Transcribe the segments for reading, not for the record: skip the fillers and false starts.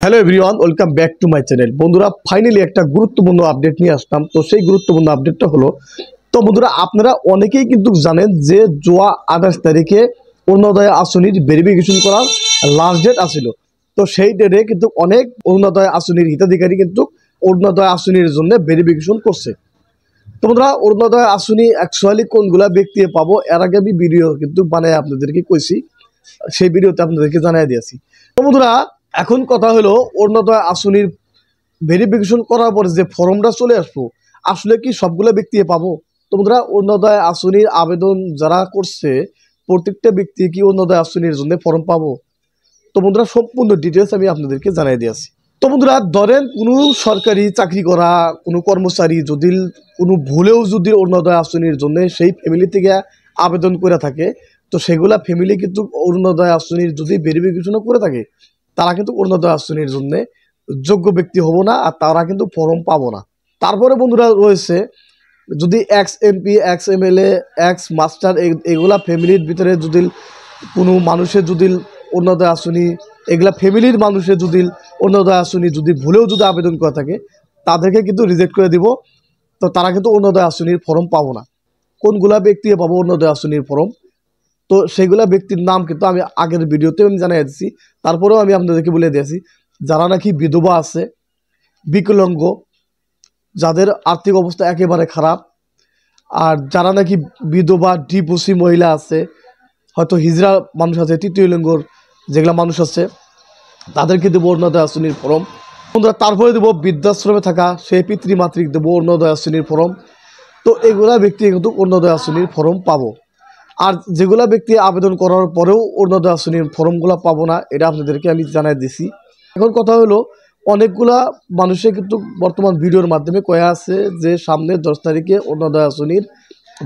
Hello everyone, welcome back to my channel. বন্ধুরা, finally একটা গুরুত্বপূর্ণ আপডেট নিয়ে আসলাম। তো সেই গুরুত্বপূর্ণ আপডেটটা হলো, তো বন্ধুরা আপনারা অনেকেই কিন্তু জানেন যে জুয়া 28 তারিখে অরুণোদয় আসনির ভেরিফিকেশন করার লাস্ট ডেট আছিল। তো সেই ডেটে কিন্তু অনেক অরুণোদয় আসনির হিতাধিকারী কিন্তু অরুণোদয় আসনির জন্য ভেরিফিকেশন করছে। তো বন্ধুরা, অরুণোদয় আসনি অ্যাকচুয়ালি কোনগুলা ব্যক্তি পাবো এর আগে আমি ভিডিও কিন্তু বানাই আপনাদেরকে কইছি, সেই ভিডিওতে আপনাদেরকে জানাই দিয়েছি। তো বন্ধুরা, এখন কথা হলো অরুণোদয় আসনির ভেরিফিকেশন করার পরে যে ফর্মটা চলে আসবো, আসলে কি সবগুলো ব্যক্তি পাবো? তো বন্ধুরা, অরুণোদয় আসনির আবেদন যারা করছে প্রত্যেকটা ব্যক্তি কি অরুণোদয় আসনির জন্য ফর্ম পাবো? তো বন্ধুরা, সম্পূর্ণ ডিটেলস আমি আপনাদেরকে জানাই দিয়েছি। তো বন্ধুরা, ধরেন কোনো সরকারি চাকরি করা কোনো কর্মচারী যদি কোনো ভুলেও যদি অরুণোদয় আসনির জন্য সেই ফ্যামিলি থেকে আবেদন করে থাকে, তো সেগুলা ফ্যামিলি কিন্তু অরুণোদয় আসনির যদি ভেরিফিকেশনও করে থাকে, তারা কিন্তু অরুণোদয় আসনির জন্য যোগ্য ব্যক্তি হবো না, আর তারা কিন্তু ফর্ম পাবো না। তারপরে বন্ধুরা রয়েছে, যদি x MP, x MLA, x master এগুলা ফ্যামিলির ভিতরে যদি কোনো মানুষের যদি অরুণোদয় আসনি, এগুলা ফ্যামিলির মানুষের যদি অরুণোদয় আসনি যদি ভুলেও যদি আবেদন করে থাকে, তাদেরকে কিন্তু রিজেক্ট করে দিব। তো তারা কিন্তু অরুণোদয় আসনির ফর্ম পাবো না। কোনগুলা ব্যক্তি পাবো অরুণোদয় আসনির ফর্ম? তো সেইগুলা ব্যক্তির নাম কিন্তু আমি আগের ভিডিওতে আমি জানিয়ে দিচ্ছি, তারপরেও আমি আপনাদেরকে বলে দিয়েছি। যারা নাকি বিধবা আছে, বিকলাঙ্গ, যাদের আর্থিক অবস্থা একেবারে খারাপ, আর যারা নাকি বিধবা ডিভোর্সি মহিলা আছে, হয়তো হিজড়া মানুষ আছে, তৃতীয় লিঙ্গর যেগুলা মানুষ আছে, তাদেরকে দেবো অরুণোদয় আসনির ফর্ম। বন্ধুরা, তারপরে দেবো বৃদ্ধাশ্রমে থাকা সেই পিতৃমাতৃক দেবো অরুণোদয় আসনির ফর্ম। তো এগুলা ব্যক্তি কিন্তু অরুণোদয় আসনির ফর্ম পাবো। আর যেগুলা ব্যক্তি আবেদন করার পরেও অরুণোদয় আসনির ফর্মগুলো পাবো না, এটা আপনাদেরকে আমি জানাই দিছি। এখন কথা হলো, অনেকগুলা মানুষে কিন্তু বর্তমান ভিডিওর মাধ্যমে কয়ে আছে যে সামনে 10 তারিখে অরুণোদয় আসনির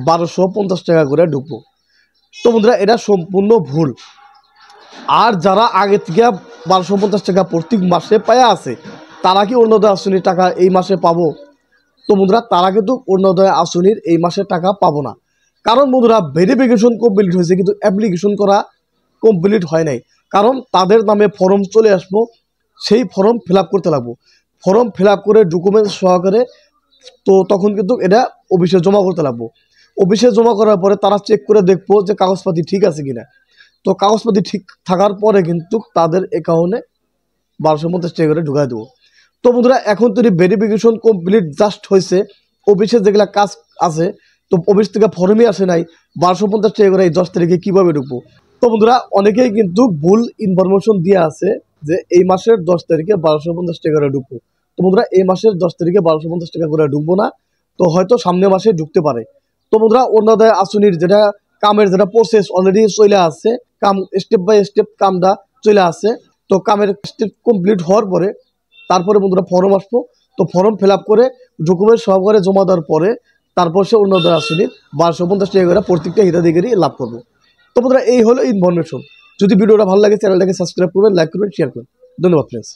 1250 টাকা করে ঢুকবো। তো বন্ধুরা, এটা সম্পূর্ণ ভুল। আর যারা আগে থেকে 1250 টাকা প্রত্যেক মাসে পায়া আছে, তারা কি অরুণোদয় আসনির টাকা এই মাসে পাবো? তো বন্ধুরা, তারা কিন্তু অরুণোদয় আসনির এই মাসে টাকা পাবো না। কারণ বন্ধুরা, ভেরিফিকেশন কমপ্লিট হয়েছে কিন্তু অ্যাপ্লিকেশন করা কমপ্লিট হয় নাই। কারণ তাদের নামে ফর্ম চলে আসবো, সেই ফর্ম ফিল আপ করতে লাগবো। ফর্ম ফিল আপ করে ডকুমেন্টস সহকারে তো তখন কিন্তু এটা অফিসে জমা করতে লাগবো। অফিসে জমা করার পরে তারা চেক করে দেখবো যে কাগজপাতি ঠিক আছে কিনা। তো কাগজপাতি ঠিক থাকার পরে কিন্তু তাদের অ্যাকাউন্টে 1250 টাকা করে ঢুকাই দেবো। তো বন্ধুরা, এখন তো ভেরিফিকেশন কমপ্লিট জাস্ট হয়েছে, অফিসে যেগুলা কাজ আছে, তো অফিস থেকে ফর্মই আসে নাই, 1250 টাকা করে এই 10 তারিখে কীভাবে ঢুকবো? তো বন্ধুরা, অনেকেই কিন্তু ভুল ইনফরমেশন দিয়ে আছে যে এই মাসের 10 তারিখে 1250 টাকা করে ঢুকবো। তো বন্ধুরা, এই মাসের 10 তারিখে 1250 টাকা করে ঢুকবো না, তো হয়তো সামনের মাসে ঢুকতে পারে। তো বন্ধুরা, অরুণোদয় আসনির যেটা কামের যেটা প্রসেস অলরেডি চলে আসছে, কাম স্টেপ বাই স্টেপ কামটা চলে আসছে। তো কামের স্টেপ কমপ্লিট হওয়ার পরে তারপরে বন্ধুরা ফর্ম আসবো। তো ফর্ম ফিল আপ করে ডকুমেন্ট সহকারে জমা দেওয়ার পরে তারপর সে অরুণোদয় আসনির 1250 টাকা করে প্রত্যেকটা হিতাধিকারী লাভ করবো। তো বন্ধুরা, এই হলো ইনফরমেশন। যদি ভিডিওটা ভালো লাগে চ্যানেলটাকে সাবস্ক্রাইব করবেন, লাইক করবেন, শেয়ার করবেন। ধন্যবাদ ফ্রেন্ডস।